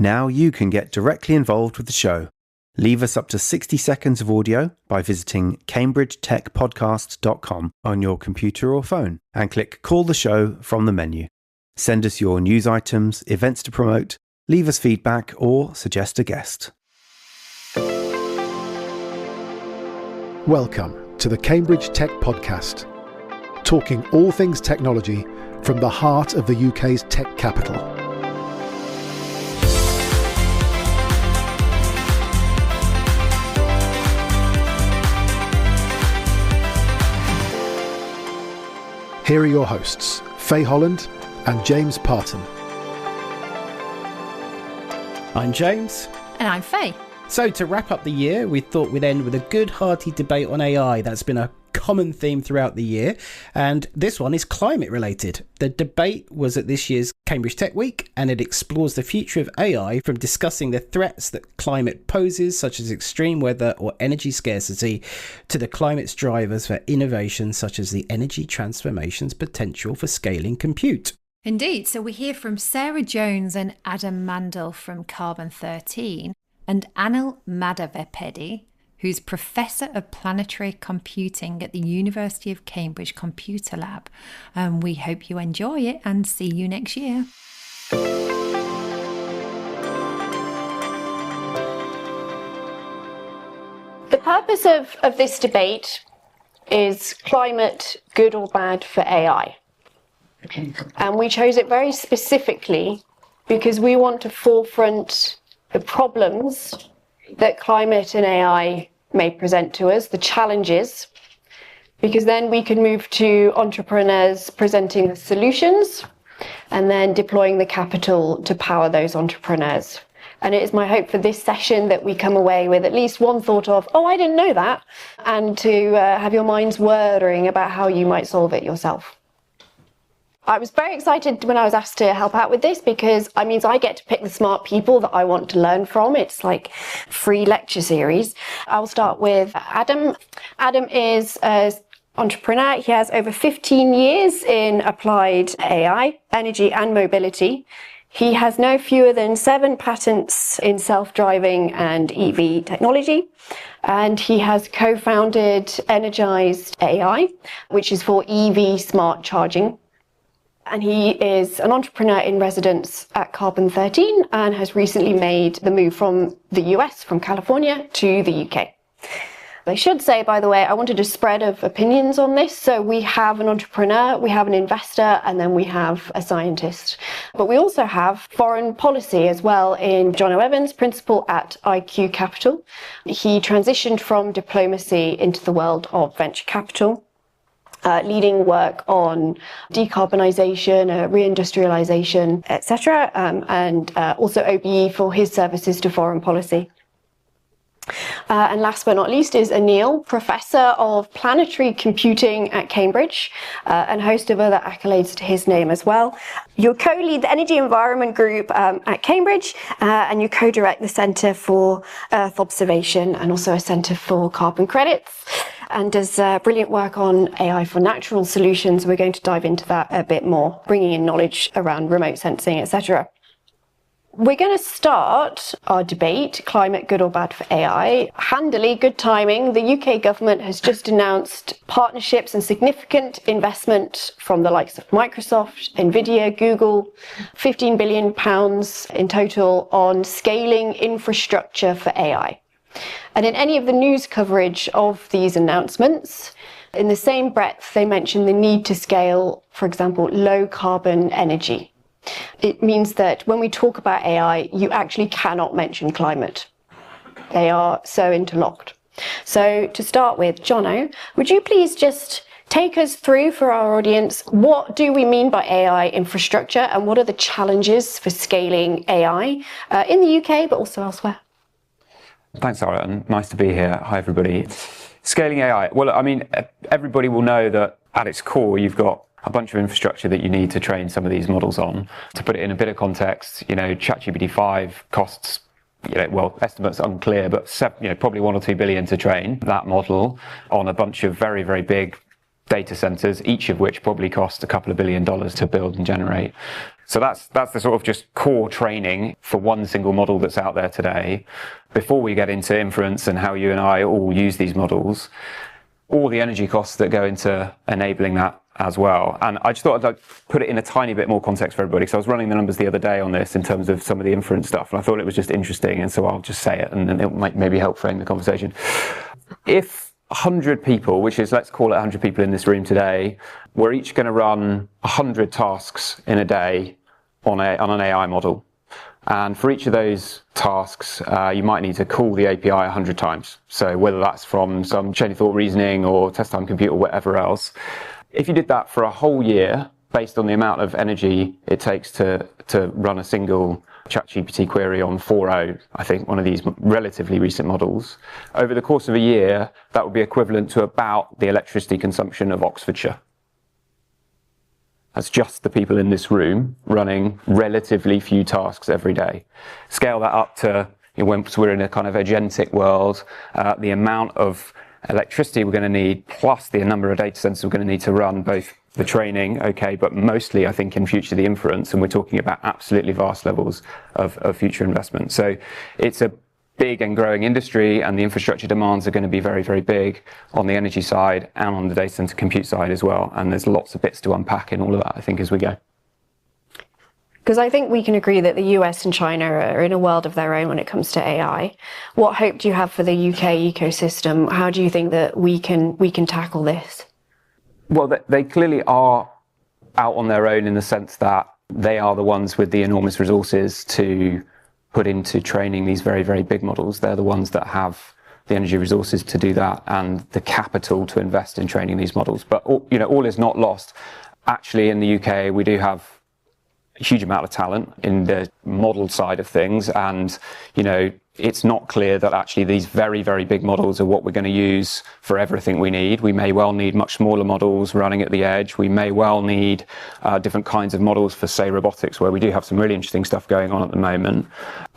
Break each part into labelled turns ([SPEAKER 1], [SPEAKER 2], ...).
[SPEAKER 1] Now you can get directly involved with the show. Leave us up to 60 seconds of audio by visiting cambridgetechpodcast.com on your computer or phone and click Call the Show from the menu. Send us your news items, events to promote, leave us feedback or suggest a guest.
[SPEAKER 2] Welcome to the Cambridge Tech Podcast, talking all things technology from the heart of the UK's tech capital. Here are your hosts, Faye Holland and James Parton.
[SPEAKER 3] I'm James.
[SPEAKER 4] And I'm Faye.
[SPEAKER 3] So to wrap up the year, we thought we'd end with a good hearty debate on AI. That's been a common theme throughout the year. And this one is climate related. The debate was at this year's Cambridge Tech Week, and it explores the future of AI from discussing the threats that climate poses, such as extreme weather or energy scarcity, to the climate's drivers for innovation, such as the energy transformation's potential for scaling compute.
[SPEAKER 4] Indeed. So we hear from Sara Jones and Adam Mandel from Carbon 13 and Anil Madhavapeddy, who's Professor of Planetary Computing at the University of Cambridge Computer Lab. We hope you enjoy it and see you next year.
[SPEAKER 5] The purpose of this debate is climate good or bad for AI? And we chose it very specifically because we want to forefront the problems that climate and AI may present to us, the challenges, because then we can move to entrepreneurs presenting the solutions and then deploying the capital to power those entrepreneurs. And it is my hope for this session that we come away with at least one thought of, oh, I didn't know that, and to have your minds whirring about how you might solve it yourself. I was very excited when I was asked to help out with this because it means I get to pick the smart people that I want to learn from. It's like a free lecture series. I'll start with Adam. Adam is an entrepreneur. He has over 15 years in applied AI, energy and mobility. He has no fewer than 7 patents in self-driving and EV technology. And he has co-founded Energized AI, which is for EV smart charging. And he is an entrepreneur in residence at Carbon 13 and has recently made the move from the US, from California, to the UK. I should say, by the way, I wanted a spread of opinions on this. So we have an entrepreneur, we have an investor, and then we have a scientist. But we also have foreign policy as well in Jonno Evans, principal at IQ Capital. He transitioned from diplomacy into the world of venture capital. Leading work on decarbonisation, reindustrialisation, etc., and also OBE for his services to foreign policy. And last but not least is Anil, Professor of Planetary Computing at Cambridge, and host of other accolades to his name as well. You co-lead the Energy Environment Group at Cambridge, and you co-direct the Centre for Earth Observation and also a Centre for Carbon Credits, and does brilliant work on AI for natural solutions. We're going to dive into that a bit more, bringing in knowledge around remote sensing, etc. We're going to start our debate, climate good or bad for AI. Handily, good timing. The UK government has just announced partnerships and significant investment from the likes of Microsoft, Nvidia, Google, £15 billion in total on scaling infrastructure for AI. And in any of the news coverage of these announcements, in the same breath, they mention the need to scale, for example, low carbon energy. It means that when we talk about AI, you actually cannot mention climate. They are so interlocked. So to start with, Jonno, would you please just take us through for our audience, what do we mean by AI infrastructure and what are the challenges for scaling AI in the UK, but also elsewhere?
[SPEAKER 6] Thanks, Sara, and nice to be here. Hi, everybody. Scaling AI. Well, I mean, everybody will know that at its core, you've got a bunch of infrastructure that you need to train some of these models on. To put it in a bit of context, ChatGPT 5 costs, estimates unclear, but probably 1 or 2 billion to train that model on a bunch of very, very big data centers, each of which probably cost a couple of $1 billion to build and generate. So that's the sort of just core training for one single model that's out there today. Before we get into inference and how you and I all use these models, all the energy costs that go into enabling that as well. And I just thought I'd like put it in a tiny bit more context for everybody. So I was running the numbers the other day on this in terms of some of the inference stuff, and I thought it was just interesting, and so I'll just say it, and then it might maybe help frame the conversation. If 100 people, which is, let's call it 100 people in this room today, we're each going to run 100 tasks in a day on an AI model. And for each of those tasks, you might need to call the API 100 times. So whether that's from some chain of thought reasoning or test time compute or whatever else. If you did that for a whole year, based on the amount of energy it takes to run a single ChatGPT query on 4.0, I think, one of these relatively recent models, over the course of a year, that would be equivalent to about the electricity consumption of Oxfordshire. That's just the people in this room running relatively few tasks every day. Scale that up to, once we're in a kind of agentic world, the amount of electricity we're going to need, plus the number of data centers we're going to need to run both the training, okay, but mostly I think in future the inference, and we're talking about absolutely vast levels of future investment. So it's a big and growing industry, and the infrastructure demands are going to be very, very big on the energy side and on the data center compute side as well. And there's lots of bits to unpack in all of that, I think, as we go.
[SPEAKER 5] Because I think we can agree that the US and China are in a world of their own when it comes to AI. What hope do you have for the UK ecosystem? How do you think that we can tackle this?
[SPEAKER 6] Well, they clearly are out on their own in the sense that they are the ones with the enormous resources to put into training these very, very big models. They're the ones that have the energy resources to do that and the capital to invest in training these models. But all is not lost. Actually, in the UK, we do have a huge amount of talent in the model side of things, and it's not clear that actually these very, very big models are what we're going to use for everything we need. We may well need much smaller models running at the edge. We may well need different kinds of models for, say, robotics, where we do have some really interesting stuff going on at the moment.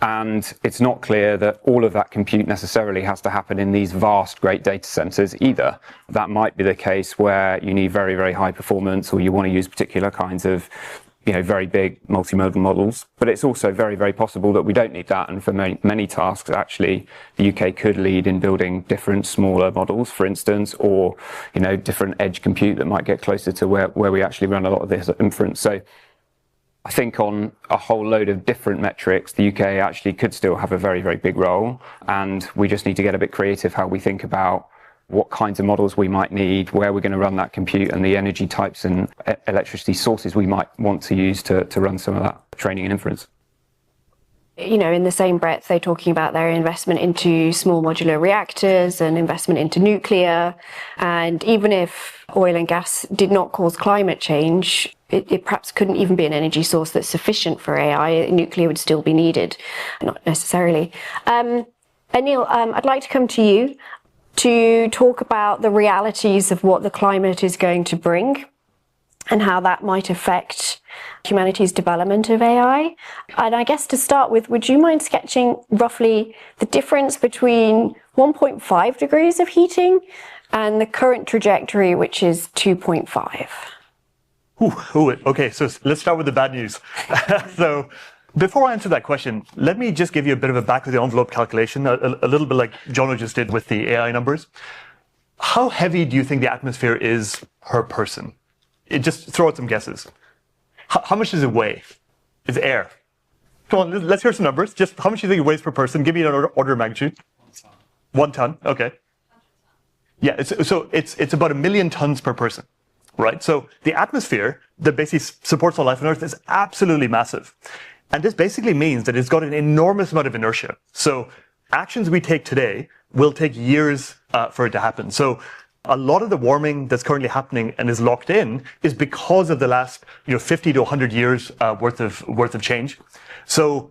[SPEAKER 6] And it's not clear that all of that compute necessarily has to happen in these vast, great data centers either. That might be the case where you need very, very high performance, or you want to use particular kinds of very big multimodal models, but it's also very, very possible that we don't need that. And for many tasks, actually, the UK could lead in building different smaller models, for instance, or, different edge compute that might get closer to where we actually run a lot of this inference. So I think on a whole load of different metrics, the UK actually could still have a very, very big role. And we just need to get a bit creative how we think about what kinds of models we might need, where we're going to run that compute, and the energy types and electricity sources we might want to use to run some of that training and inference.
[SPEAKER 5] In the same breath, they're talking about their investment into small modular reactors and investment into nuclear. And even if oil and gas did not cause climate change, it perhaps couldn't even be an energy source that's sufficient for AI. Nuclear would still be needed, not necessarily. Anil, I'd like to come to you to talk about the realities of what the climate is going to bring and how that might affect humanity's development of AI. And I guess to start with, would you mind sketching roughly the difference between 1.5 degrees of heating and the current trajectory, which is 2.5?
[SPEAKER 7] Okay, so let's start with the bad news. So before I answer that question, let me just give you a bit of a back of the envelope calculation, a little bit like Jonno just did with the AI numbers. How heavy do you think the atmosphere is per person? Just throw out some guesses. How much does it weigh? It's air. Come on, let's hear some numbers. Just how much do you think it weighs per person? Give me an order of magnitude. 1 ton, okay. Yeah, it's about 1 million tons per person, right? So the atmosphere that basically supports all life on Earth is absolutely massive. And this basically means that it's got an enormous amount of inertia. So actions we take today will take years for it to happen. So a lot of the warming that's currently happening and is locked in is because of the last 50 to 100 years worth of change. So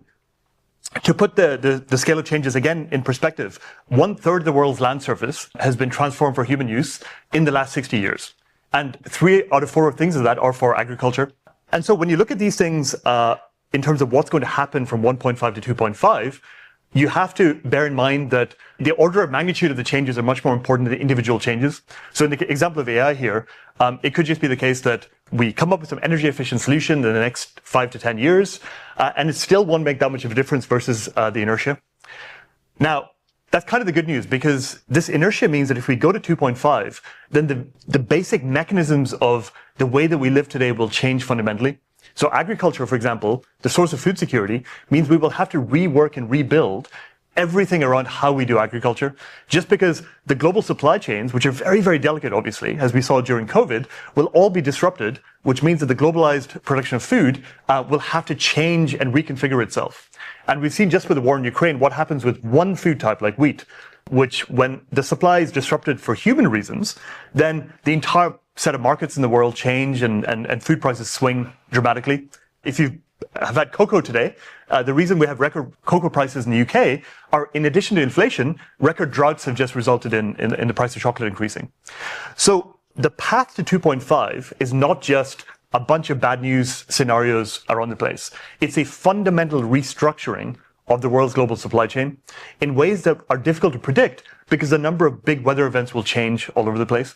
[SPEAKER 7] to put the scale of changes again in perspective, 1/3 of the world's land surface has been transformed for human use in the last 60 years. And 3 out of 4 things of that are for agriculture. And so when you look at these things, in terms of what's going to happen from 1.5 to 2.5, you have to bear in mind that the order of magnitude of the changes are much more important than the individual changes. So in the example of AI here, it could just be the case that we come up with some energy efficient solution in the next 5 to 10 years, and it still won't make that much of a difference versus the inertia. Now, that's kind of the good news, because this inertia means that if we go to 2.5, then the basic mechanisms of the way that we live today will change fundamentally. So agriculture, for example, the source of food security, means we will have to rework and rebuild everything around how we do agriculture, just because the global supply chains, which are very, very delicate, obviously, as we saw during COVID, will all be disrupted, which means that the globalized production of food will have to change and reconfigure itself. And we've seen just with the war in Ukraine what happens with one food type like wheat, which when the supply is disrupted for human reasons, then the entire set of markets in the world change and food prices swing dramatically. If you have had cocoa today, the reason we have record cocoa prices in the UK are, in addition to inflation, record droughts have just resulted in the price of chocolate increasing. So the path to 2.5 is not just a bunch of bad news scenarios around the place. It's a fundamental restructuring of the world's global supply chain in ways that are difficult to predict because a number of big weather events will change all over the place.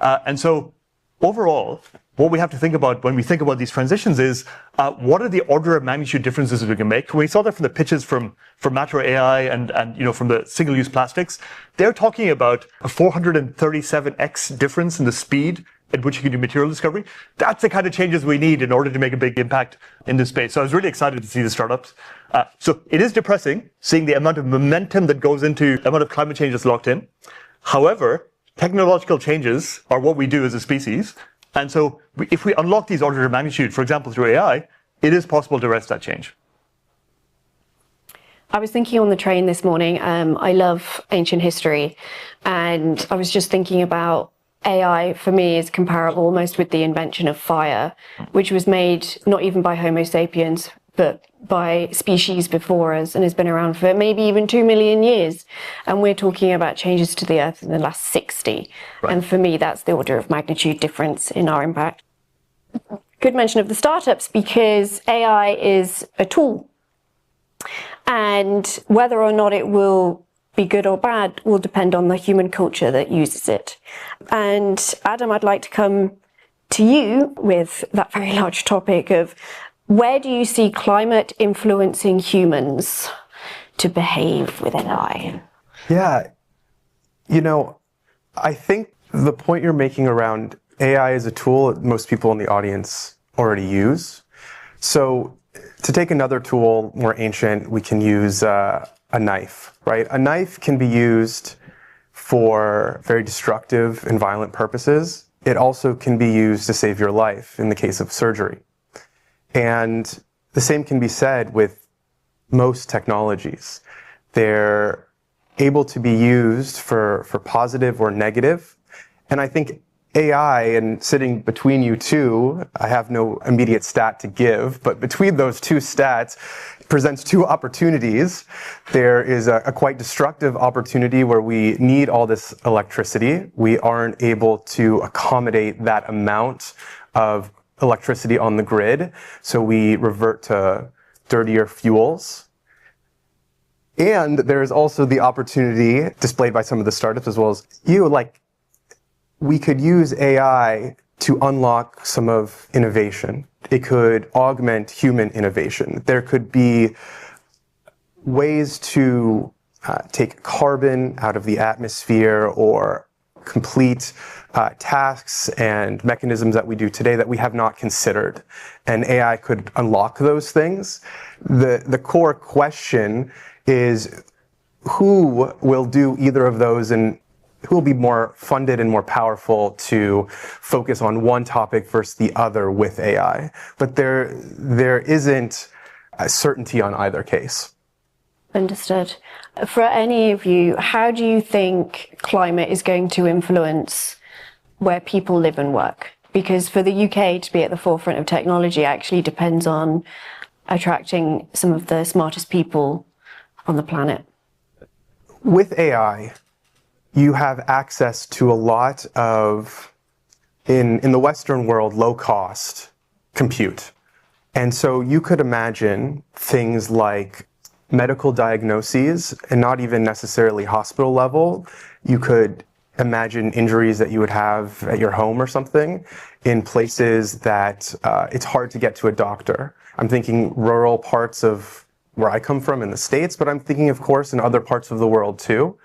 [SPEAKER 7] And so overall, what we have to think about when we think about these transitions is what are the order of magnitude differences we can make? We saw that from the pitches from Matter AI and from the single-use plastics. They're talking about a 437x difference in the speed at which you can do material discovery. That's the kind of changes we need in order to make a big impact in this space. So I was really excited to see the startups. So it is depressing seeing the amount of momentum that goes into the amount of climate change that's locked in. However, technological changes are what we do as a species. And so if we unlock these orders of magnitude, for example, through AI, it is possible to arrest that change.
[SPEAKER 5] I was thinking on the train this morning, I love ancient history, and I was just thinking about AI for me is comparable almost with the invention of fire, which was made not even by Homo sapiens, but by species before us and has been around for maybe even 2 million years. And we're talking about changes to the earth in the last 60. Right. And for me, that's the order of magnitude difference in our impact. Good mention of the startups, because AI is a tool. And whether or not it will be good or bad will depend on the human culture that uses it. And Adam, I'd like to come to you with that very large topic of where do you see climate influencing humans to behave with AI?
[SPEAKER 8] Yeah, I think the point you're making around AI as a tool, most people in the audience already use. So to take another tool, more ancient, we can use a knife, right? A knife can be used for very destructive and violent purposes. It also can be used to save your life in the case of surgery. And the same can be said with most technologies. They're able to be used for positive or negative. And I think AI, and sitting between you two, I have no immediate stat to give, but between those two stats, presents two opportunities. There is a quite destructive opportunity where we need all this electricity. We aren't able to accommodate that amount of electricity on the grid, so we revert to dirtier fuels. And there is also the opportunity displayed by some of the startups as well as you, we could use AI to unlock some of innovation. It could augment human innovation. There could be ways to take carbon out of the atmosphere or complete tasks and mechanisms that we do today that we have not considered. And AI could unlock those things. The core question is who will do either of those and who will be more funded and more powerful to focus on one topic versus the other with AI. But there isn't a certainty on either case.
[SPEAKER 5] Understood. For any of you, how do you think climate is going to influence where people live and work? Because for the UK to be at the forefront of technology actually depends on attracting some of the smartest people on the planet.
[SPEAKER 8] With AI, you have access to a lot of, in the Western world, low-cost compute. And so you could imagine things like medical diagnoses, and not even necessarily hospital level. You could imagine injuries that you would have at your home or something in places that it's hard to get to a doctor. I'm thinking rural parts of where I come from in the States, but I'm thinking, of course, in other parts of the world too.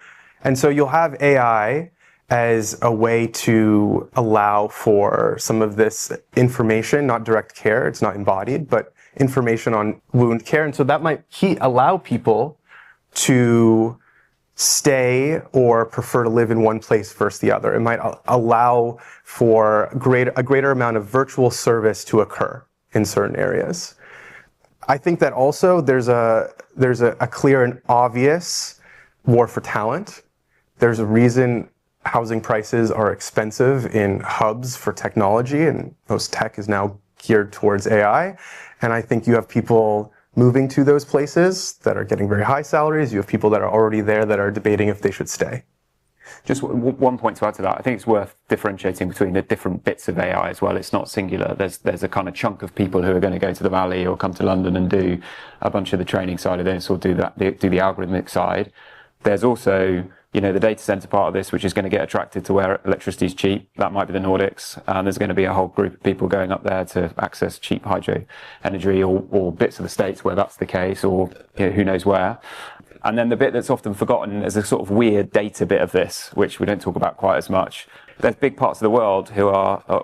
[SPEAKER 8] And so you'll have AI as a way to allow for some of this information, not direct care, it's not embodied, but information on wound care. And so that might allow people to stay or prefer to live in one place versus the other. It might allow for a greater amount of virtual service to occur in certain areas. I think that also there's a clear and obvious war for talent. There's a reason housing prices are expensive in hubs for technology, and most tech is now geared towards AI. And I think you have people moving to those places that are getting very high salaries. You have people that are already there that are debating if they should stay.
[SPEAKER 6] Just one point to add to that. I think it's worth differentiating between the different bits of AI as well. It's not singular. There's a kind of chunk of people who are going to go to the Valley or come to London and do a bunch of the training side of this, or do the algorithmic side. There's also, the data center part of this, which is going to get attracted to where electricity is cheap. That might be the Nordics. There's going to be a whole group of people going up there to access cheap hydro energy, or bits of the States where that's the case, or who knows where. And then the bit that's often forgotten is a sort of weird data bit of this, which we don't talk about quite as much. There's big parts of the world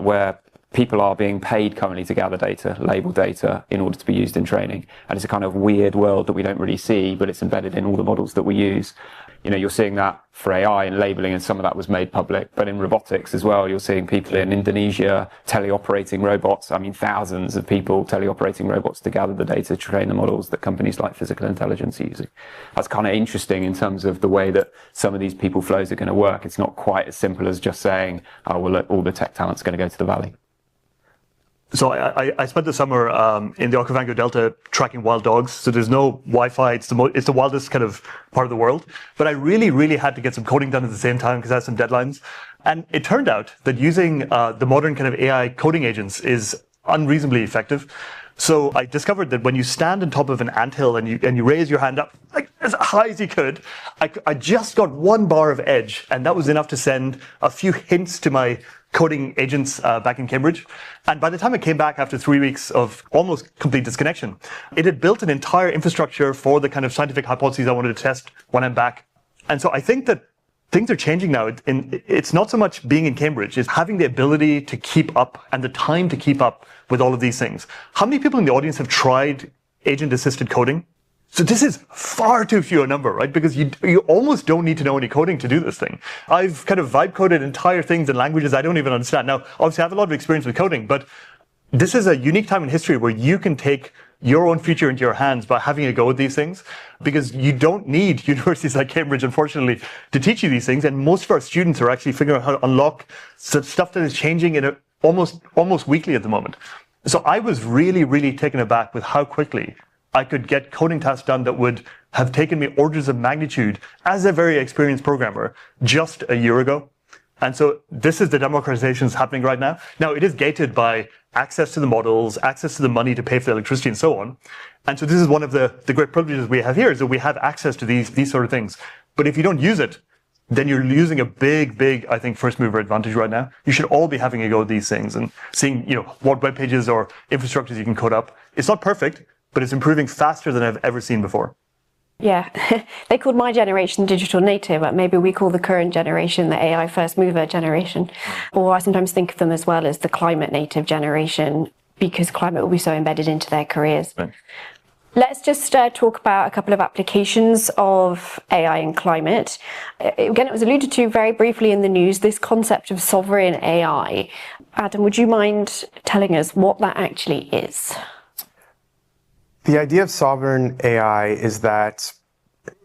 [SPEAKER 6] where people are being paid currently to gather data, label data, in order to be used in training. And it's a kind of weird world that we don't really see, but it's embedded in all the models that we use. You're seeing that for AI and labeling, and some of that was made public. But in robotics as well, you're seeing people in Indonesia teleoperating robots. I mean, thousands of people teleoperating robots to gather the data to train the models that companies like Physical Intelligence are using. That's kind of interesting in terms of the way that some of these people flows are going to work. It's not quite as simple as just saying, oh, well, look, all the tech talent's going to go to the Valley.
[SPEAKER 7] So I spent the summer in the Okavango Delta tracking wild dogs. So there's no Wi-Fi. It's the wildest kind of part of the world. But I really, really had to get some coding done at the same time because I had some deadlines. And it turned out that using the modern kind of AI coding agents is unreasonably effective. So I discovered that when you stand on top of an anthill and you raise your hand up like as high as you could, I just got 1 bar of edge, and that was enough to send a few hints to my coding agents back in Cambridge. And by the time I came back after 3 weeks of almost complete disconnection, it had built an entire infrastructure for the kind of scientific hypotheses I wanted to test when I'm back. And so I think that things are changing now. It's not so much being in Cambridge, it's having the ability to keep up and the time to keep up with all of these things. How many people in the audience have tried agent-assisted coding? So this is far too few a number, right? Because you almost don't need to know any coding to do this thing. I've kind of vibe coded entire things in languages I don't even understand. Now, obviously I have a lot of experience with coding, but this is a unique time in history where you can take your own future into your hands by having a go at these things, because you don't need universities like Cambridge, unfortunately, to teach you these things. And most of our students are actually figuring out how to unlock stuff that is changing in almost weekly at the moment. So I was really, really taken aback with how quickly I could get coding tasks done that would have taken me orders of magnitude as a very experienced programmer just a year ago. And so this is the democratization that's happening right now. Now, it is gated by access to the models, access to the money to pay for the electricity and so on. And so this is one of the great privileges we have here, is that we have access to these sort of things. But if you don't use it, then you're losing a big, I think, first mover advantage right now. You should all be having a go at these things and seeing, what web pages or infrastructures you can code up. It's not perfect, but it's improving faster than I've ever seen before.
[SPEAKER 5] Yeah, they called my generation digital native, but maybe we call the current generation the AI first mover generation. Or I sometimes think of them as well as the climate native generation, because climate will be so embedded into their careers. Right. Let's just talk about a couple of applications of AI and climate. Again, it was alluded to very briefly in the news, this concept of sovereign AI. Adam, would you mind telling us what that actually is?
[SPEAKER 8] The idea of sovereign AI is that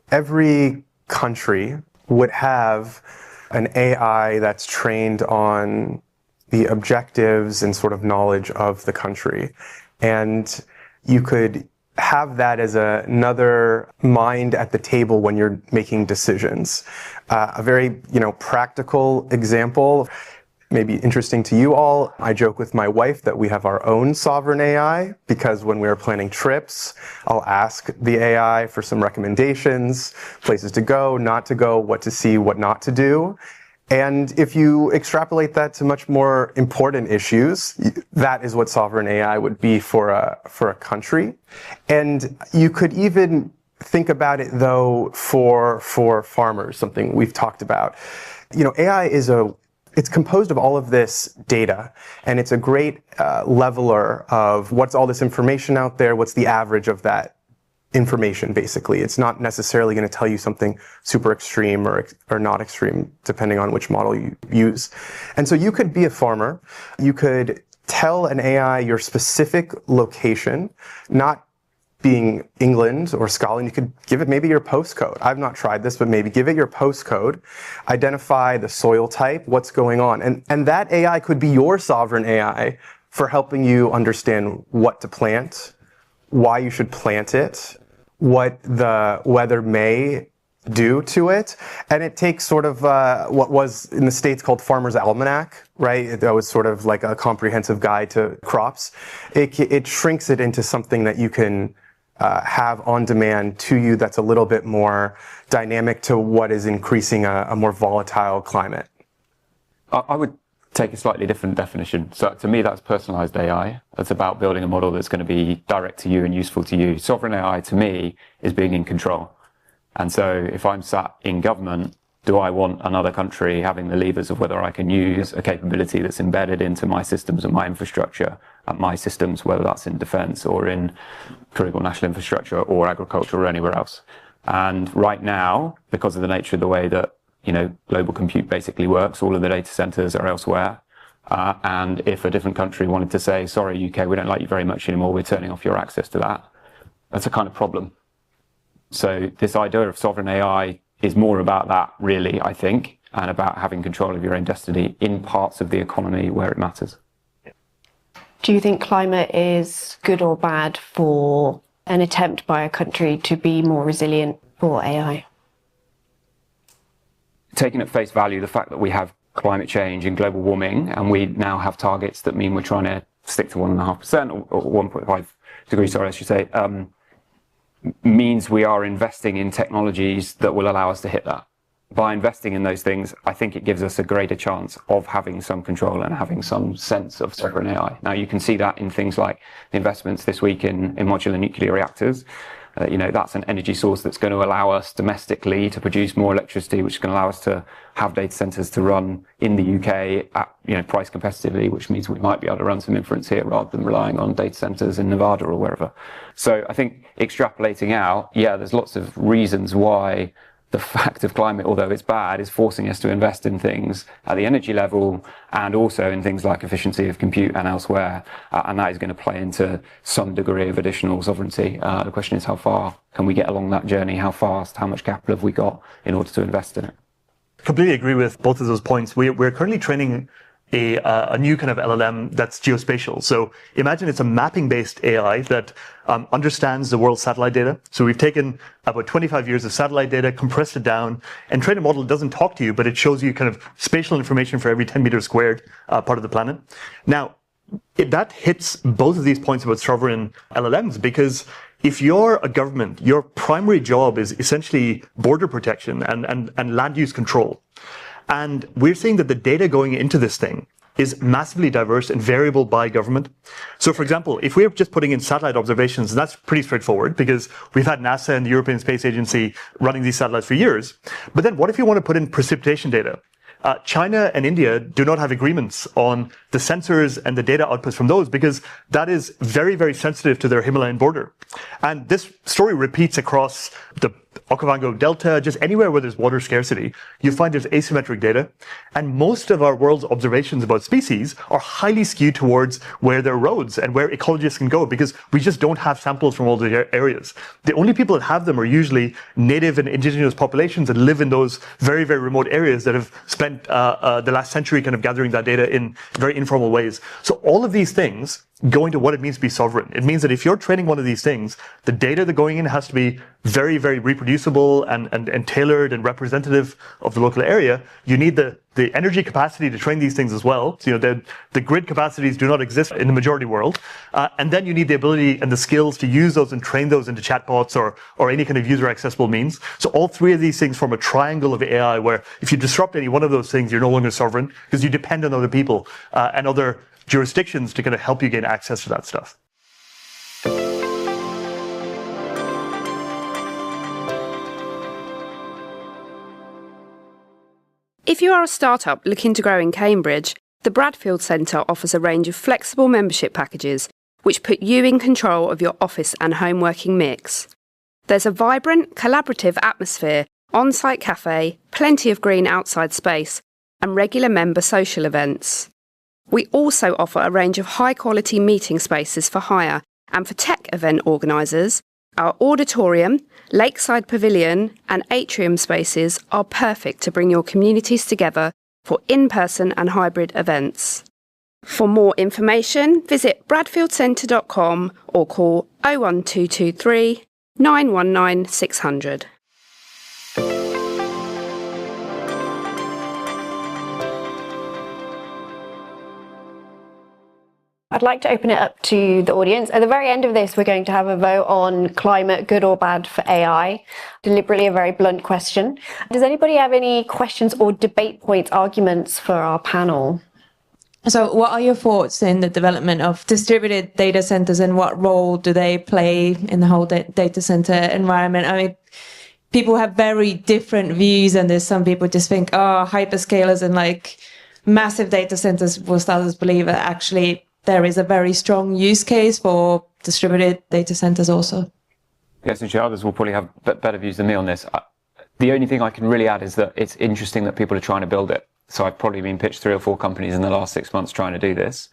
[SPEAKER 8] every country would have an AI that's trained on the objectives and sort of knowledge of the country. And you could have that as another mind at the table when you're making decisions. A very, practical example, maybe interesting to you all. I joke with my wife that we have our own sovereign AI, because when we're planning trips, I'll ask the AI for some recommendations, places to go, not to go, what to see, what not to do. And if you extrapolate that to much more important issues, that is what sovereign AI would be for a country. And you could even think about it, though, for farmers, something we've talked about. AI it's composed of all of this data, and it's a great leveler of what's all this information out there, what's the average of that information, basically. It's not necessarily going to tell you something super extreme or not extreme, depending on which model you use. And so you could be a farmer. You could tell an AI your specific location, not being England or Scotland. You could give it maybe your postcode. I've not tried this, but maybe give it your postcode, identify the soil type, what's going on. And that AI could be your sovereign AI for helping you understand what to plant, why you should plant it, what the weather may do to it. And it takes sort of what was in the States called Farmer's Almanac, right? That was sort of like a comprehensive guide to crops. It shrinks it into something that you can have on demand to you that's a little bit more dynamic to what is increasing a more volatile climate.
[SPEAKER 6] I would take a slightly different definition. So to me, that's personalized AI. That's about building a model that's going to be direct to you and useful to you. Sovereign AI, to me, is being in control. And so if I'm sat in government, do I want another country having the levers of whether I can use a capability that's embedded into my systems and my infrastructure, and my systems, whether that's in defense or in critical national infrastructure or agriculture or anywhere else? And right now, because of the nature of the way that global compute basically works, all of the data centers are elsewhere. And if a different country wanted to say, sorry, UK, we don't like you very much anymore, we're turning off your access to that, that's a kind of problem. So this idea of sovereign AI is more about that, really, I think, and about having control of your own destiny in parts of the economy where it matters.
[SPEAKER 5] Do you think climate is good or bad for an attempt by a country to be more resilient for AI?
[SPEAKER 6] Taking at face value the fact that we have climate change and global warming, and we now have targets that mean we're trying to stick to 1.5% or 1.5 degrees, sorry, I should say, means we are investing in technologies that will allow us to hit that. By investing in those things, I think it gives us a greater chance of having some control and having some sense of sovereign AI. Now, you can see that in things like the investments this week in modular nuclear reactors. That's an energy source that's going to allow us domestically to produce more electricity, which is going to allow us to have data centers to run in the UK at price competitively, which means we might be able to run some inference here rather than relying on data centers in Nevada or wherever. So I think extrapolating out, there's lots of reasons why the fact of climate, although it's bad, is forcing us to invest in things at the energy level and also in things like efficiency of compute and elsewhere. And that is going to play into some degree of additional sovereignty. The question is, how far can we get along that journey? How fast? How much capital have we got in order to invest in it?
[SPEAKER 7] Completely agree with both of those points. We're currently training a new kind of LLM that's geospatial. So imagine it's a mapping-based AI that understands the world's satellite data. So we've taken about 25 years of satellite data, compressed it down, and trained a model that doesn't talk to you, but it shows you kind of spatial information for every 10 meters squared part of the planet. Now, that hits both of these points about sovereign LLMs, because if you're a government, your primary job is essentially border protection and land use control. And we're seeing that the data going into this thing is massively diverse and variable by government. So, for example, if we're just putting in satellite observations, that's pretty straightforward because we've had NASA and the European Space Agency running these satellites for years. But then what if you want to put in precipitation data? China and India do not have agreements on the sensors and the data outputs from those because that is very, very sensitive to their Himalayan border. And this story repeats across the Okavango Delta, just anywhere where there's water scarcity, you find there's asymmetric data. And most of our world's observations about species are highly skewed towards where there are roads and where ecologists can go because we just don't have samples from all the areas. The only people that have them are usually native and indigenous populations that live in those very, very remote areas that have spent the last century kind of gathering that data in very informal ways. So all of these things going to what it means to be sovereign. It means that if you're training one of these things, the data that's going in has to be very, very reproducible and tailored and representative of the local area. You need the energy capacity to train these things as well. So, the grid capacities do not exist in the majority world. And then you need the ability and the skills to use those and train those into chatbots or any kind of user accessible means. So all three of these things form a triangle of AI where if you disrupt any one of those things, you're no longer sovereign because you depend on other people and other jurisdictions to kind of help you gain access to that stuff.
[SPEAKER 9] If you are a startup looking to grow in Cambridge, the Bradfield Centre offers a range of flexible membership packages which put you in control of your office and home working mix. There's a vibrant, collaborative atmosphere, on-site cafe, plenty of green outside space, and regular member social events. We also offer a range of high-quality meeting spaces for hire, and for tech event organisers, our auditorium, lakeside pavilion, and atrium spaces are perfect to bring your communities together for in-person and hybrid events. For more information, visit bradfieldcentre.com or call 01223 919 600.
[SPEAKER 5] I'd like to open it up to the audience. At the very end of this, we're going to have a vote on climate, good or bad for AI. Deliberately a very blunt question. Does anybody have any questions or debate points, arguments for our panel?
[SPEAKER 10] So what are your thoughts in the development of distributed data centers and what role do they play in the whole data center environment? I mean, people have very different views on this. Some people just think, hyperscalers and like massive data centers, whilst others believe that actually there is a very strong use case for distributed data centers also.
[SPEAKER 6] Yes, and others will probably have better views than me on this. The only thing I can really add is that it's interesting that people are trying to build it. So I've probably been pitched 3 or 4 companies in the last 6 months trying to do this,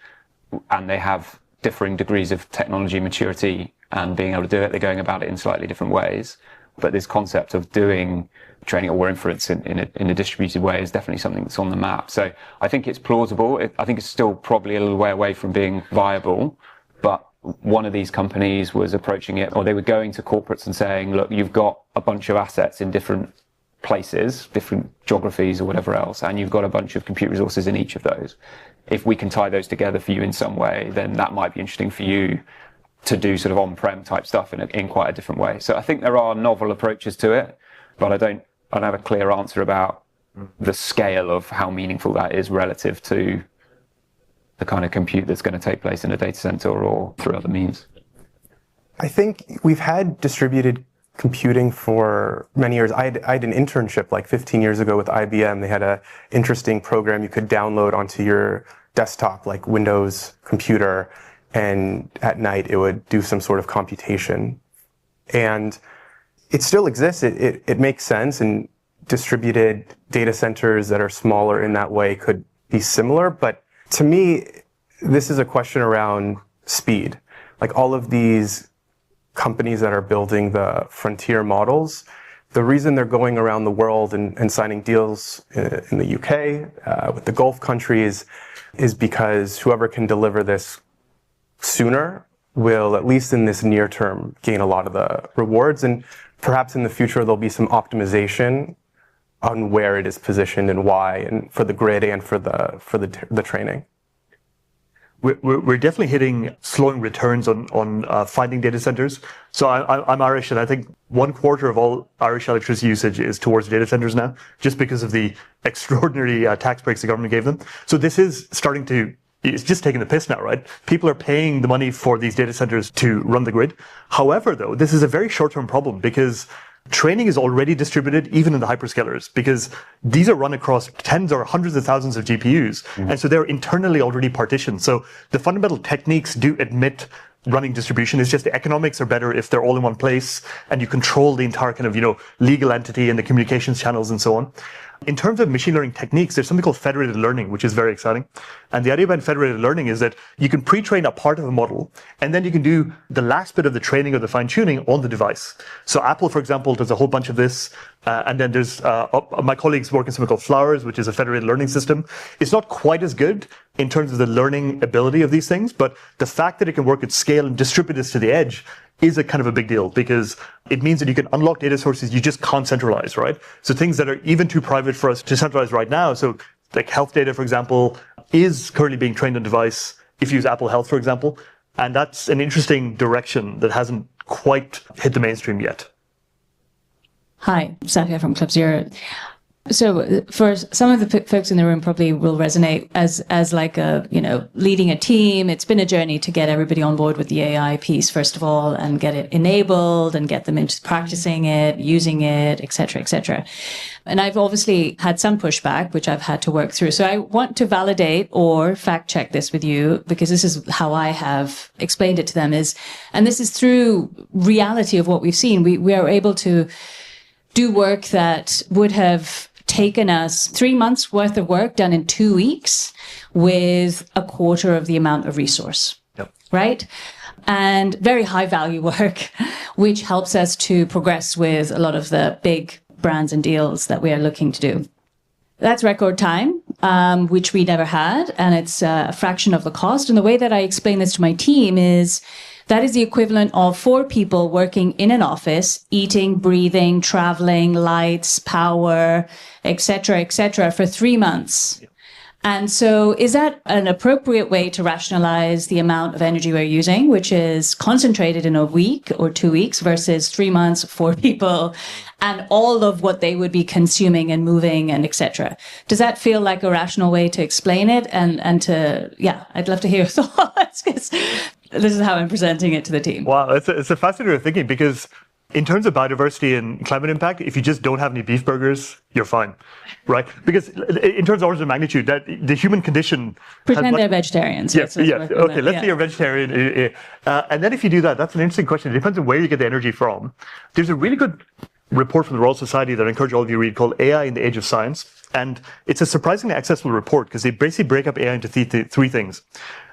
[SPEAKER 6] and they have differing degrees of technology maturity and being able to do it. They're going about it in slightly different ways. But this concept of doing training or inference in a distributed way is definitely something that's on the map. So I think it's plausible. I think it's still probably a little way away from being viable. But one of these companies was approaching it, or they were going to corporates and saying, look, you've got a bunch of assets in different places, different geographies or whatever else, and you've got a bunch of compute resources in each of those. If we can tie those together for you in some way, then that might be interesting for you to do sort of on-prem type stuff in quite a different way. So I think there are novel approaches to it, but I don't have a clear answer about the scale of how meaningful that is relative to the kind of compute that's going to take place in a data center or through other means.
[SPEAKER 8] I think we've had distributed computing for many years. I had an internship like 15 years ago with IBM. They had an interesting program you could download onto your desktop, like Windows computer, and at night it would do some sort of computation. And it still exists. It makes sense, and distributed data centers that are smaller in that way could be similar. But to me, this is a question around speed. Like all of these companies that are building the frontier models, the reason they're going around the world and signing deals in the UK with the Gulf countries is because whoever can deliver this sooner will, at least in this near term, gain a lot of the rewards. And perhaps in the future, there'll be some optimization on where it is positioned and why, and for the grid and for the training.
[SPEAKER 7] We're definitely hitting slowing returns on finding data centers. So I'm Irish, and I think 1/4 of all Irish electricity usage is towards data centers now, just because of the extraordinary tax breaks the government gave them. So this is starting to, it's just taking the piss now, right? People are paying the money for these data centers to run the grid. However, though, this is a very short-term problem because training is already distributed even in the hyperscalers, because these are run across tens or hundreds of thousands of GPUs. And so they're internally already partitioned. So the fundamental techniques do admit running distribution. It's just the economics are better if they're all in one place and you control the entire kind of, legal entity and the communications channels and so on. In terms of machine learning techniques, there's something called federated learning, which is very exciting. And the idea behind federated learning is that you can pre-train a part of a model, and then you can do the last bit of the training or the fine-tuning on the device. So Apple, for example, does a whole bunch of this. And then there's my colleagues work in something called Flowers, which is a federated learning system. It's not quite as good in terms of the learning ability of these things, but the fact that it can work at scale and distribute this to the edge is a kind of a big deal, because it means that you can unlock data sources you just can't centralize, right? So things that are even too private for us to centralize right now. So like health data, for example, is currently being trained on device if you use Apple Health, for example. And that's an interesting direction that hasn't quite hit the mainstream yet.
[SPEAKER 11] Hi, Safia from Club Zero. So for some of the folks in the room probably will resonate as like a, leading a team. It's been a journey to get everybody on board with the AI piece, first of all, and get it enabled and get them into practicing it, using it, et cetera, et cetera. And I've obviously had some pushback, which I've had to work through. So I want to validate or fact check this with you, because this is how I have explained it to them and this is through reality of what we've seen. We are able to do work that would have taken us 3 months worth of work done in 2 weeks with a quarter of the amount of resource, right? And very high value work, which helps us to progress with a lot of the big brands and deals that we are looking to do. That's record time, which we never had, and it's a fraction of the cost. And the way that I explain this to my team is that is the equivalent of 4 people working in an office, eating, breathing, traveling, lights, power, et cetera, for 3 months. And so is that an appropriate way to rationalize the amount of energy we're using, which is concentrated in a week or 2 weeks versus 3 months, 4 people, and all of what they would be consuming and moving and et cetera? Does that feel like a rational way to explain it? And I'd love to hear your thoughts, because this is how I'm presenting it to the team.
[SPEAKER 7] Wow, it's a fascinating way of thinking, because in terms of biodiversity and climate impact, if you just don't have any beef burgers, you're fine, right? Because in terms of orders of magnitude, that the human condition...
[SPEAKER 11] Pretend they're vegetarians.
[SPEAKER 7] Okay, let's say you're vegetarian. And then if you do that, that's an interesting question. It depends on where you get the energy from. There's a really good report from the Royal Society that I encourage all of you to read called AI in the Age of Science. And it's a surprisingly accessible report, because they basically break up AI into three things.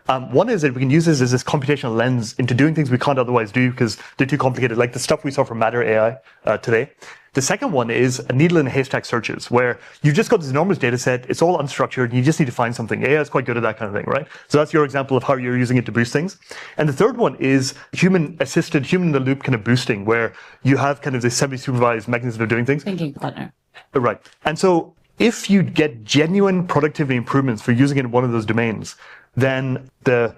[SPEAKER 7] One is that we can use this as this computational lens into doing things we can't otherwise do because they're too complicated, like the stuff we saw from Matter AI today. The second one is a needle in a haystack searches, where you've just got this enormous data set, it's all unstructured, and you just need to find something. AI is quite good at that kind of thing, right? So that's your example of how you're using it to boost things. And the third one is human-assisted, human-in-the-loop kind of boosting, where you have kind of this semi-supervised mechanism of doing things.
[SPEAKER 11] Thinking partner.
[SPEAKER 7] Right. And so if you get genuine productivity improvements for using it in one of those domains, then the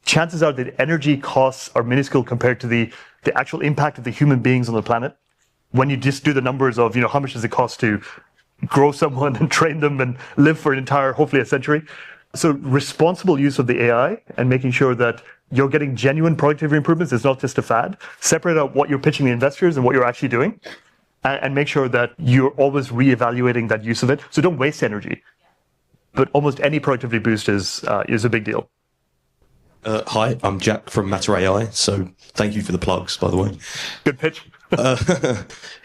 [SPEAKER 7] chances are that energy costs are minuscule compared to the actual impact of the human beings on the planet. When you just do the numbers of, how much does it cost to grow someone and train them and live for an entire, hopefully a century. So responsible use of the AI and making sure that you're getting genuine productivity improvements is not just a fad. Separate out what you're pitching the investors and what you're actually doing, and make sure that you're always reevaluating that use of it. So don't waste energy. But almost any productivity boost is a big deal.
[SPEAKER 12] Hi, I'm Jack from Matter AI. So thank you for the plugs, by the way.
[SPEAKER 7] Good pitch.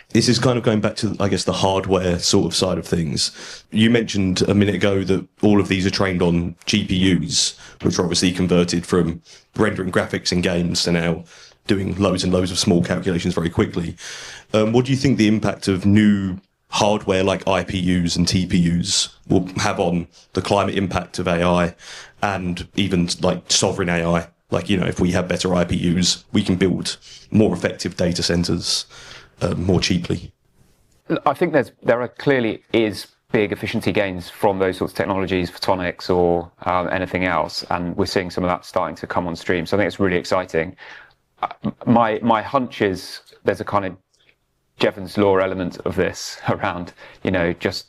[SPEAKER 12] This is kind of going back to, I guess, the hardware sort of side of things. You mentioned a minute ago that all of these are trained on GPUs, which are obviously converted from rendering graphics in games to now doing loads and loads of small calculations very quickly. What do you think the impact of new hardware like IPUs and TPUs will have on the climate impact of AI and even like sovereign AI? Like, if we have better IPUs, we can build more effective data centers more cheaply.
[SPEAKER 6] I think there are clearly big efficiency gains from those sorts of technologies, photonics or anything else, and we're seeing some of that starting to come on stream. So I think it's really exciting. My hunch is there's a kind of Jevons law element of this around, just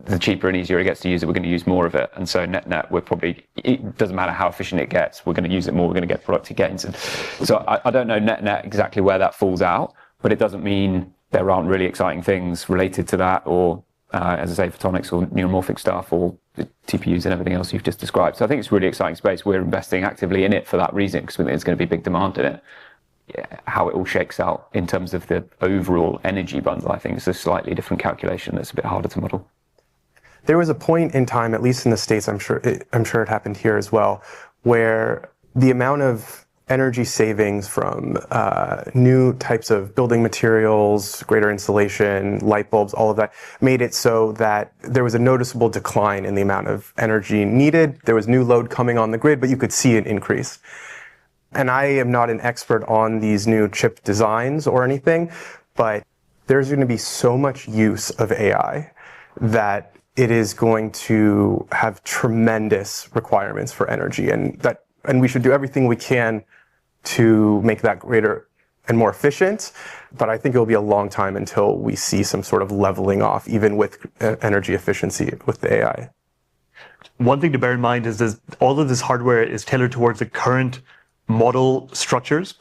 [SPEAKER 6] the cheaper and easier it gets to use it, we're going to use more of it. And so net, it doesn't matter how efficient it gets, we're going to use it more, we're going to get productive gains. And so I don't know net exactly where that falls out, but it doesn't mean there aren't really exciting things related to that, or as I say, photonics or neuromorphic stuff, or the TPUs and everything else you've just described. So I think it's a really exciting space. We're investing actively in it for that reason, because we think there's going to be big demand in it. How it all shakes out in terms of the overall energy bundle, I think is a slightly different calculation that's a bit harder to model.
[SPEAKER 8] There was a point in time, at least in the States, I'm sure it happened here as well, where the amount of energy savings from new types of building materials, greater insulation, light bulbs, all of that made it so that there was a noticeable decline in the amount of energy needed. There was new load coming on the grid, but you could see an increase. And I am not an expert on these new chip designs or anything, but there's going to be so much use of AI that it is going to have tremendous requirements for energy, and we should do everything we can to make that greater and more efficient. But I think it will be a long time until we see some sort of leveling off, even with energy efficiency with the AI.
[SPEAKER 7] One thing to bear in mind is that all of this hardware is tailored towards the current model structures.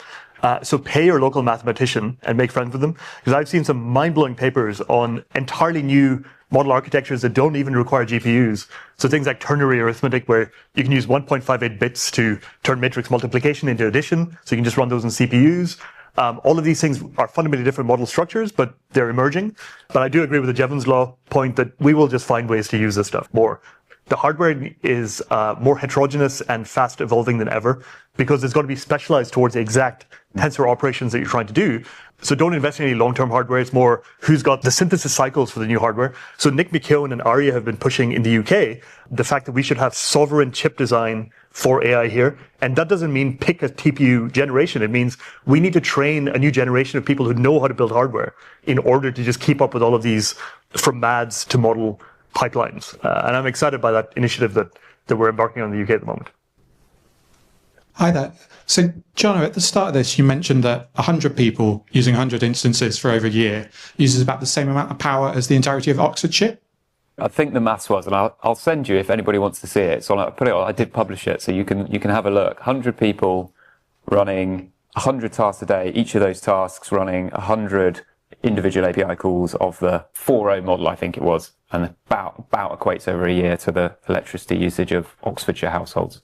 [SPEAKER 7] So pay your local mathematician and make friends with them, because I've seen some mind-blowing papers on entirely new model architectures that don't even require GPUs. So things like ternary arithmetic, where you can use 1.58 bits to turn matrix multiplication into addition. So you can just run those on CPUs. All of these things are fundamentally different model structures, but they're emerging. But I do agree with the Jevons law point that we will just find ways to use this stuff more. The hardware is more heterogeneous and fast evolving than ever, because it's going to be specialized towards the exact tensor operations that you're trying to do. So don't invest in any long-term hardware. It's more who's got the synthesis cycles for the new hardware. So Nick McKeown and Arya have been pushing in the UK the fact that we should have sovereign chip design for AI here. And that doesn't mean pick a TPU generation. It means we need to train a new generation of people who know how to build hardware in order to just keep up with all of these from MADs to model pipelines. And I'm excited by that initiative that we're embarking on in the UK at the moment.
[SPEAKER 13] Hi there. So, Jonno, at the start of this, you mentioned that 100 people using 100 instances for over a year uses about the same amount of power as the entirety of Oxfordshire.
[SPEAKER 6] I think the maths was, and I'll send you if anybody wants to see it. So I did publish it, so you can have a look. 100 people running 100 tasks a day, each of those tasks running 100 individual API calls of the 4.0 model, I think it was, and about equates over a year to the electricity usage of Oxfordshire households.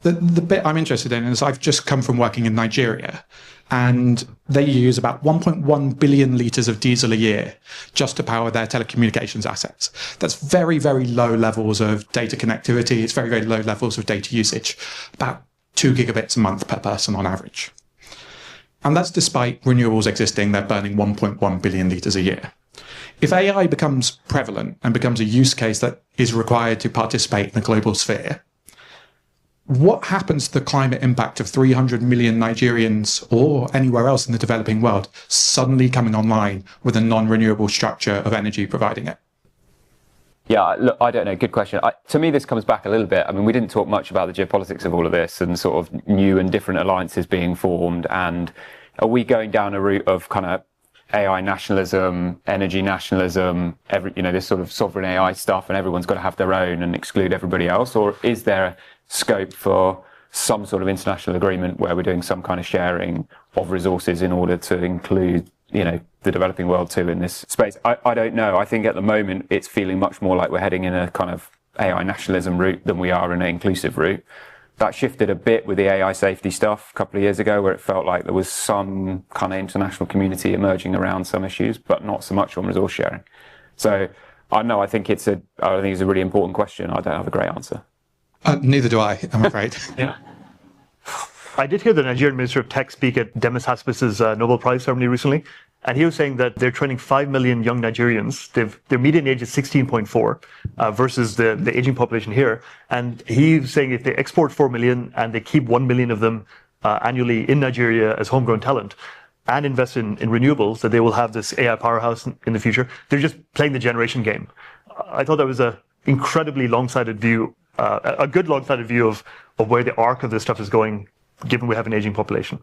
[SPEAKER 13] The bit I'm interested in is I've just come from working in Nigeria, and they use about 1.1 billion litres of diesel a year just to power their telecommunications assets. That's very, very low levels of data connectivity. It's very, very low levels of data usage, about 2 gigabits a month per person on average. And that's despite renewables existing, they're burning 1.1 billion litres a year. If AI becomes prevalent and becomes a use case that is required to participate in the global sphere, what happens to the climate impact of 300 million Nigerians or anywhere else in the developing world suddenly coming online with a non-renewable structure of energy providing it?
[SPEAKER 6] Yeah, look, I don't know. Good question. To me, this comes back a little bit. I mean, we didn't talk much about the geopolitics of all of this and sort of new and different alliances being formed. And are we going down a route of kind of AI nationalism, energy nationalism, this sort of sovereign AI stuff, and everyone's got to have their own and exclude everybody else? Or is there scope for some sort of international agreement where we're doing some kind of sharing of resources in order to include, the developing world too in this space? I don't know. I think at the moment it's feeling much more like we're heading in a kind of AI nationalism route than we are in an inclusive route. That shifted a bit with the AI safety stuff a couple of years ago, where it felt like there was some kind of international community emerging around some issues, but not so much on resource sharing. So I think it's a really important question. I don't have a great answer.
[SPEAKER 13] Neither do I, I'm afraid.
[SPEAKER 7] Yeah. I did hear the Nigerian Minister of Tech speak at Demis Haspus's Nobel Prize ceremony recently, and he was saying that they're training 5 million young Nigerians. Their median age is 16.4 versus the aging population here. And he's saying if they export 4 million and they keep 1 million of them annually in Nigeria as homegrown talent and invest in renewables, that they will have this AI powerhouse in the future. They're just playing the generation game. I thought that was an incredibly long-sighted view, a good long-sighted view of where the arc of this stuff is going, given we have an aging population.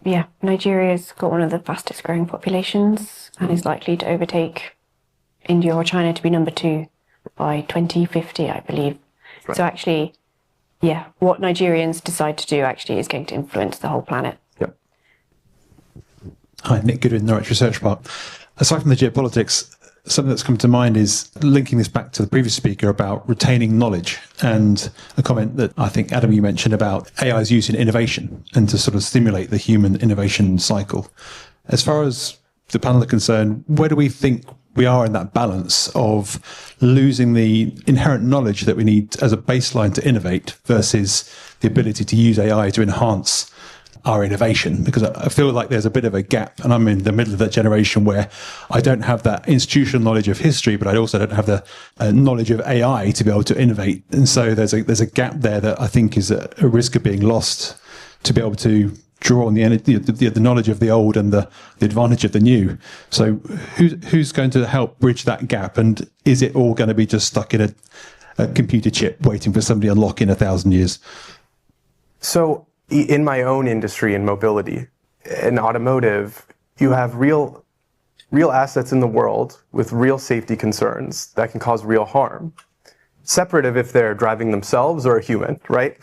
[SPEAKER 5] Yeah, Nigeria's got one of the fastest growing populations and is likely to overtake India or China to be number 2 by 2050, I believe. Right. So actually, yeah, what Nigerians decide to do actually is going to influence the whole planet.
[SPEAKER 7] Yep.
[SPEAKER 14] Hi, Nick Goodwin, Norwich Research Park. Aside from the geopolitics, something that's come to mind is linking this back to the previous speaker about retaining knowledge, and a comment that I think, Adam, you mentioned about AI's use in innovation and to sort of stimulate the human innovation cycle. As far as the panel are concerned, where do we think we are in that balance of losing the inherent knowledge that we need as a baseline to innovate versus the ability to use AI to enhance our innovation, because I feel like there's a bit of a gap, and I'm in the middle of that generation where I don't have that institutional knowledge of history, but I also don't have the knowledge of AI to be able to innovate. And so there's a gap there that I think is a risk of being lost, to be able to draw on the knowledge of the old and the advantage of the new. So who's going to help bridge that gap, and is it all going to be just stuck in a computer chip waiting for somebody to unlock in 1,000 years?
[SPEAKER 8] So in my own industry, in mobility, in automotive, you have real assets in the world with real safety concerns that can cause real harm, separate of if they're driving themselves or a human, right?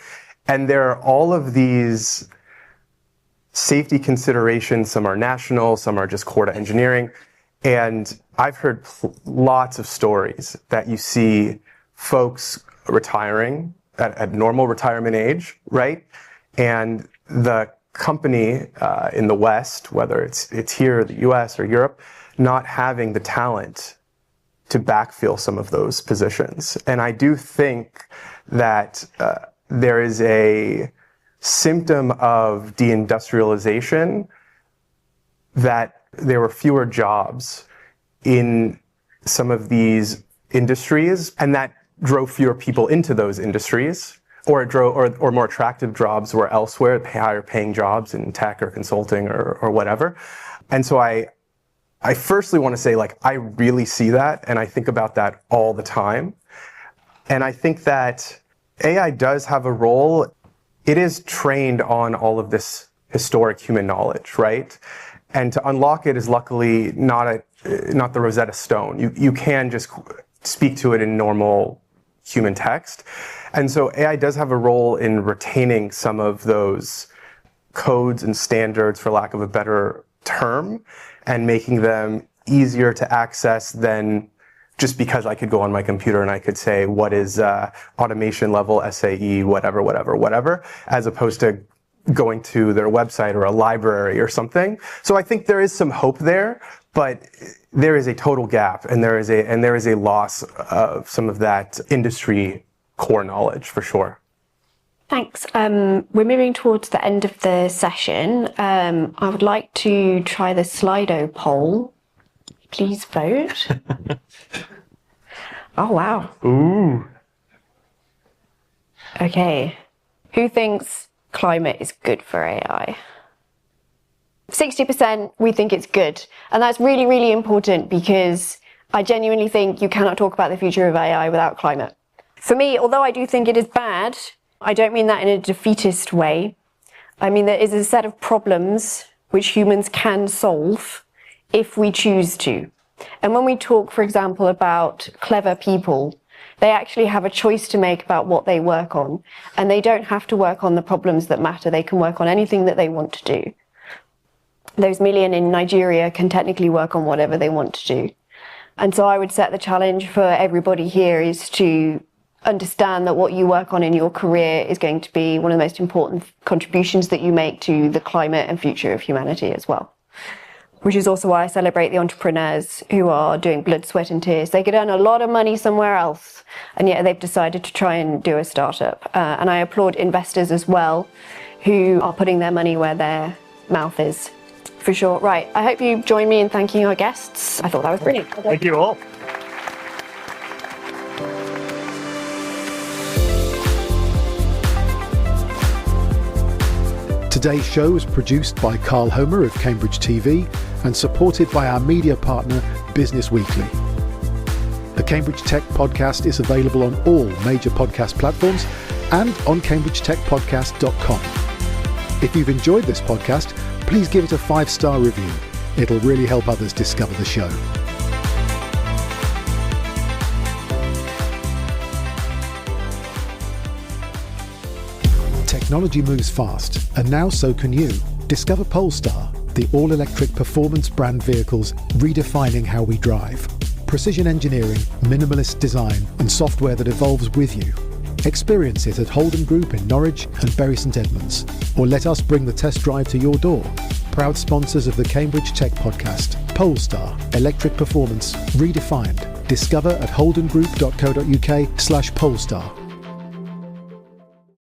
[SPEAKER 8] And there are all of these safety considerations. Some are national, some are just core to engineering. And I've heard lots of stories that you see folks retiring at normal retirement age, right? And the company in the West, whether it's here, the US or Europe, not having the talent to backfill some of those positions. And I do think that there is a symptom of deindustrialization, that there were fewer jobs in some of these industries, and that drove fewer people into those industries. Or it drove, or more attractive jobs were elsewhere, higher paying jobs in tech or consulting or whatever. And so I firstly want to say, like, I really see that, and I think about that all the time. And I think that AI does have a role. It is trained on all of this historic human knowledge, right? And to unlock it is luckily not the Rosetta Stone. You can just speak to it in normal human text. And so AI does have a role in retaining some of those codes and standards, for lack of a better term, and making them easier to access than just because I could go on my computer and I could say, what is automation level, SAE, whatever, as opposed to going to their website or a library or something. So I think there is some hope there, but there is a total gap, and there is a loss of some of that industry core knowledge, for sure.
[SPEAKER 5] Thanks. We're moving towards the end of the session. I would like to try the Slido poll. Please vote. Oh, wow.
[SPEAKER 8] Ooh.
[SPEAKER 5] Okay. Who thinks climate is good for AI? 60% we think it's good. And that's really, really important, because I genuinely think you cannot talk about the future of AI without climate. For me, although I do think it is bad, I don't mean that in a defeatist way. I mean, there is a set of problems which humans can solve if we choose to. And when we talk, for example, about clever people, they actually have a choice to make about what they work on. And they don't have to work on the problems that matter. They can work on anything that they want to do. Those million in Nigeria can technically work on whatever they want to do. And so I would set the challenge for everybody here is to understand that what you work on in your career is going to be one of the most important contributions that you make to the climate and future of humanity as well. Which is also why I celebrate the entrepreneurs who are doing blood, sweat and tears. They could earn a lot of money somewhere else, and yet they've decided to try and do a startup. And I applaud investors as well, who are putting their money where their mouth is. For sure. Right. I hope you join me in thanking our guests. I thought that was brilliant.
[SPEAKER 7] Thank you all.
[SPEAKER 2] Today's show was produced by Carl Homer of Cambridge TV and supported by our media partner, Business Weekly. The Cambridge Tech Podcast is available on all major podcast platforms and on cambridgetechpodcast.com. If you've enjoyed this podcast, please give it a 5-star review. It'll really help others discover the show. Technology moves fast, and now so can you. Discover Polestar, the all-electric performance brand vehicles redefining how we drive. Precision engineering, minimalist design, and software that evolves with you. Experience it at Holden Group in Norwich and Bury St Edmunds, or let us bring the test drive to your door. Proud sponsors of the Cambridge Tech Podcast. Polestar, electric performance redefined. Discover at holdengroup.co.uk/Polestar.